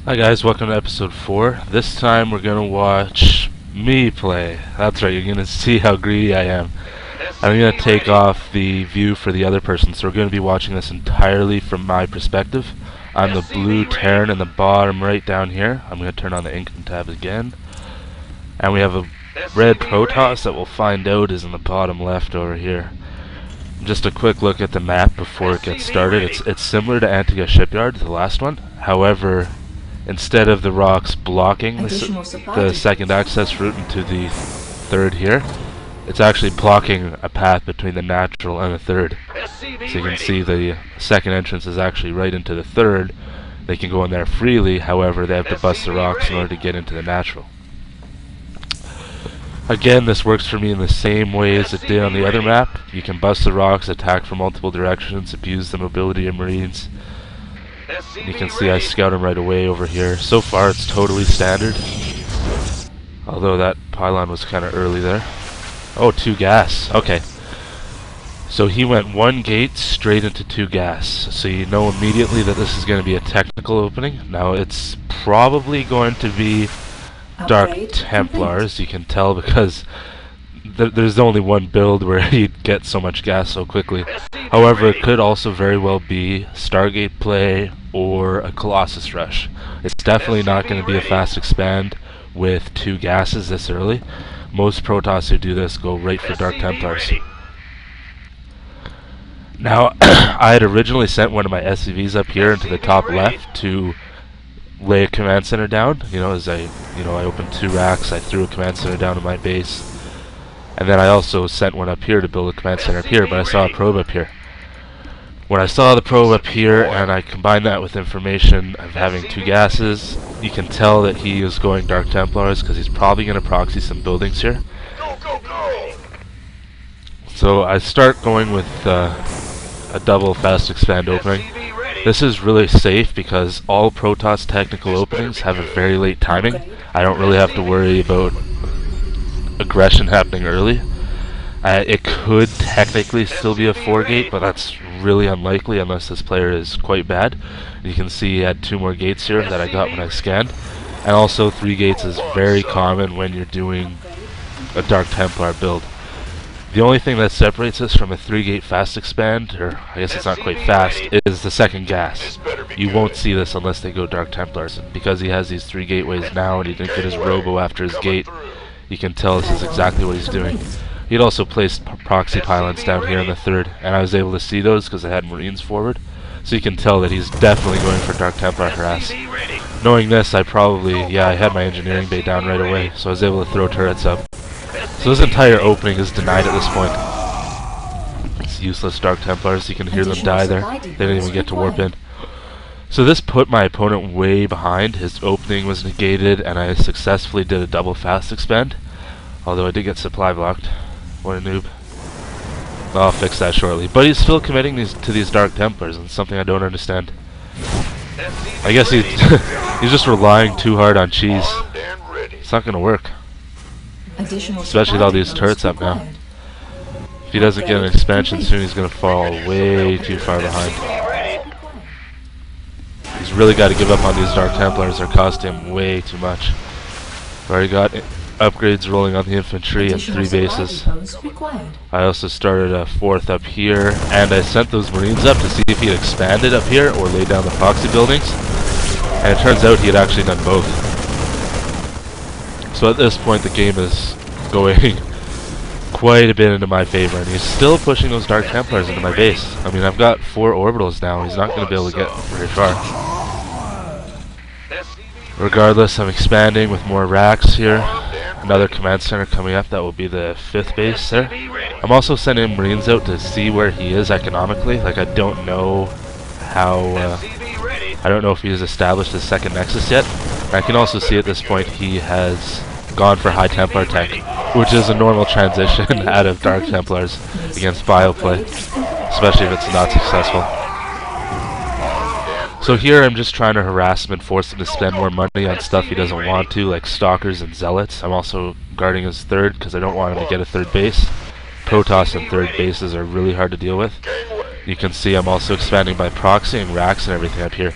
Hi guys, welcome to episode 4. This time we're gonna watch me play. That's right, you're gonna see how greedy I am. I'm gonna take off the view for the other person, so we're gonna be watching this entirely from my perspective. I'm the blue Terran in the bottom right down here. I'm gonna turn on the income tab again. And we have a red Protoss that we'll find out is in the bottom left over here. Just a quick look at the map before it gets started. It's similar to Antigua Shipyard, the last one. However, instead of the rocks blocking the second access route into the third here, it's actually blocking a path between the natural and the third. So you can see the second entrance is actually right into the third. They can go in there freely, however they have to bust the rocks in order to get into the natural. Again, this works for me in the same way as it did on the other map. You can bust the rocks, attack from multiple directions, abuse the mobility of Marines. You can see I scout him right away over here. So far it's totally standard, although that pylon was kind of early there. Oh, 2 gas. Okay. So he went 1 gate straight into 2 gas. So you know immediately that this is going to be a technical opening. Now it's probably going to be Dark Templars. You can tell because there's only one build where you'd get so much gas so quickly. However, it could also very well be Stargate play or a Colossus rush. It's definitely not going to be a fast expand with 2 gases this early. Most Protoss who do this go right for Dark Templars. Now, I had originally sent one of my SCVs up here into the top left to lay a command center down. As I opened 2 racks, I threw a command center down to my base. And then I also sent one up here to build a command center up here, but I saw a probe up here. When I saw the probe up here and I combined that with information of having 2 gases, you can tell that he is going Dark Templars because he's probably going to proxy some buildings here. So I start going with a double fast expand opening. This is really safe because all Protoss technical openings have a very late timing. I don't really have to worry about aggression happening early. It could technically still be a 4 gate, but that's really unlikely unless this player is quite bad. You can see he had 2 more gates here that I got when I scanned. And also 3 gates is very common when you're doing a Dark Templar build. The only thing that separates this from a 3 gate fast expand, or I guess it's not quite fast, is the second gas. You won't see this unless they go Dark Templars. And because he has these 3 gateways now and he didn't get his robo after his gate, you can tell this is exactly what he's doing. He'd also placed proxy pylons down here in the third, and I was able to see those because I had Marines forward. So you can tell that he's definitely going for Dark Templar harass. Knowing this, I had my engineering bay down right away, so I was able to throw turrets up. So this entire opening is denied at this point. It's useless Dark Templars, you can hear them die there. They didn't even get to warp in. So this put my opponent way behind. His opening was negated, and I successfully did a double fast expand. Although I did get supply blocked. What a noob. I'll fix that shortly. But he's still committing to these Dark Templars, and something I don't understand. I guess he's just relying too hard on cheese. It's not going to work. Especially with all these turrets up now. If he doesn't get an expansion soon, he's going to fall way too far behind. He's really got to give up on these Dark Templars. They're costing him way too much. Already got upgrades rolling on the infantry and 3 bases. I also started a 4th up here, and I sent those Marines up to see if he had expanded up here or laid down the proxy buildings. And it turns out he had actually done both. So at this point the game is going quite a bit into my favor, and he's still pushing those Dark Templars into my base. I mean, I've got 4 orbitals now. He's not going to be able to get very far. Regardless, I'm expanding with more racks here. Another command center coming up. That will be the 5th base there. I'm also sending Marines out to see where he is economically. Like, I don't know how... I don't know if he has established his second nexus yet. I can also see at this point he has gone for High Templar tech, which is a normal transition out of Dark Templars against bioplay, especially if it's not successful. So here I'm just trying to harass him and force him to spend more money on stuff he doesn't want to, like Stalkers and Zealots. I'm also guarding his 3rd because I don't want him to get a 3rd base. Protoss and 3rd bases are really hard to deal with. You can see I'm also expanding by proxying racks and everything up here.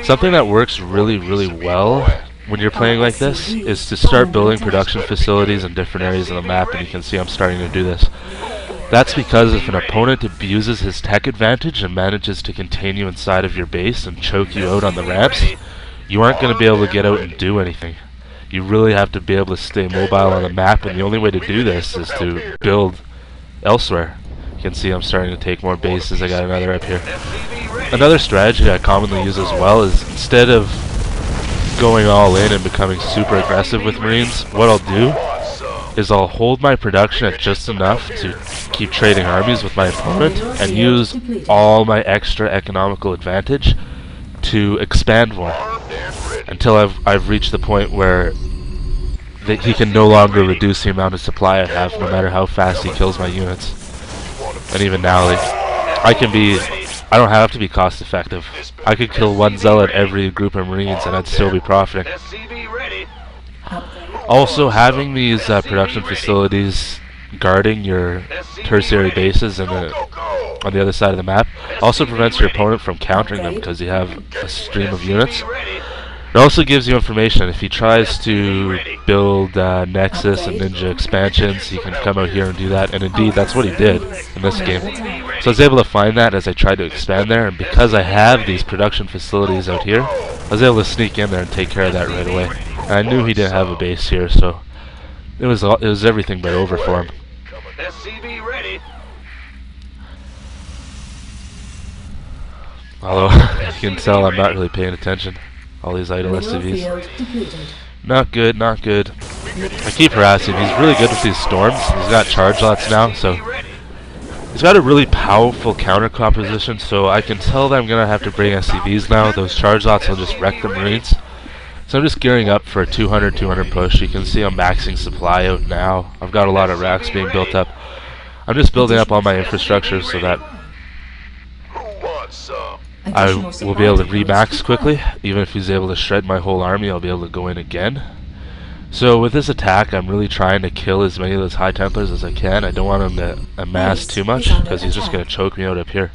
Something that works really, really well when you're playing like this is to start building production facilities in different areas of the map, and you can see I'm starting to do this. That's because if an opponent abuses his tech advantage and manages to contain you inside of your base and choke you out on the ramps, you aren't going to be able to get out and do anything. You really have to be able to stay mobile on the map, and the only way to do this is to build elsewhere. You can see I'm starting to take more bases. I got another up here. Another strategy I commonly use as well is, instead of going all in and becoming super aggressive with Marines, what I'll do is I'll hold my production at just enough to keep trading armies with my opponent and use all my extra economical advantage to expand more until I've reached the point where he can no longer reduce the amount of supply I have, no matter how fast he kills my units. And even now, like, I don't have to be cost effective. I could kill one zealot every group of Marines and I'd still be profiting. Also, having these production facilities guarding your tertiary bases on the other side of the map also prevents your opponent from countering them, because you have a stream of units. It also gives you information. If he tries to build Nexus and Ninja expansions, he can come out here and do that, and indeed that's what he did in this game. So I was able to find that as I tried to expand there, and because I have these production facilities out here, I was able to sneak in there and take care of that right away. And I knew he didn't have a base here, so it was everything but over for him. Although you can tell I'm not really paying attention. All these idle SCVs. Not good, not good. I keep harassing him. He's really good with these storms. He's got charge lots now, so he's got a really powerful counter composition, so I can tell that I'm going to have to bring SCVs now. Those charge lots will just wreck the Marines. So I'm just gearing up for a 200 push. You can see I'm maxing supply out now. I've got a lot of racks being built up. I'm just building up all my infrastructure so that I will be able to remax quickly. Even if he's able to shred my whole army, I'll be able to go in again. So with this attack, I'm really trying to kill as many of those High Templars as I can. I don't want him to amass too much, because he's just going to choke me out up here.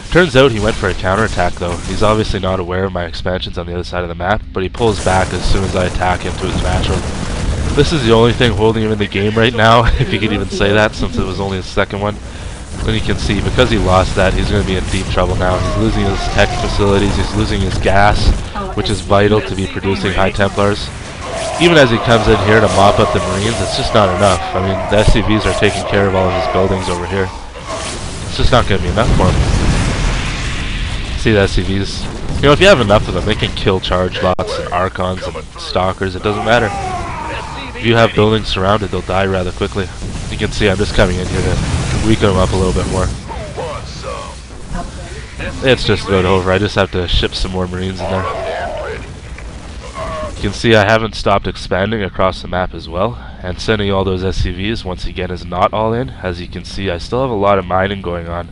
Turns out he went for a counterattack though. He's obviously not aware of my expansions on the other side of the map, but he pulls back as soon as I attack into his natural. This is the only thing holding him in the game right now, if you could even say that, since it was only his second one. Then you can see, because he lost that, he's going to be in deep trouble now. He's losing his tech facilities, he's losing his gas, which is vital to be producing High Templars. Even as he comes in here to mop up the Marines, it's just not enough. I mean, the SCVs are taking care of all of his buildings over here. It's just not going to be enough for him. See the SCVs? You know, if you have enough of them, they can kill charge lots and Archons and Stalkers, it doesn't matter. If you have buildings surrounded, they'll die rather quickly. You can see I'm just coming in here to weaken them up a little bit more. It's just about over. I just have to ship some more Marines in there. You can see I haven't stopped expanding across the map as well, and sending all those SCVs once again is not all in. As you can see, I still have a lot of mining going on,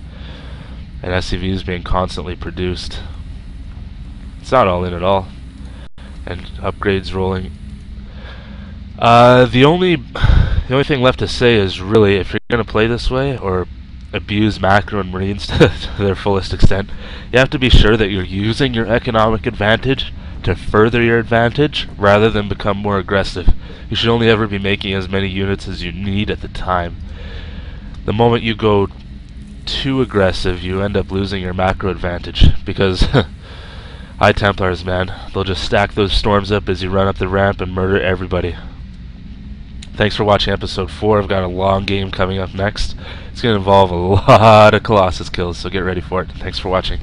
and SCVs being constantly produced. It's not all in at all. And upgrades rolling. The only thing left to say is, really, if you're going to play this way, or abuse macro and Marines to their fullest extent, you have to be sure that you're using your economic advantage to further your advantage, rather than become more aggressive. You should only ever be making as many units as you need at the time. The moment you go too aggressive, you end up losing your macro advantage, because High Templars, man, they'll just stack those storms up as you run up the ramp and murder everybody. Thanks for watching episode 4. I've got a long game coming up next. It's going to involve a lot of Colossus kills, so get ready for it. Thanks for watching.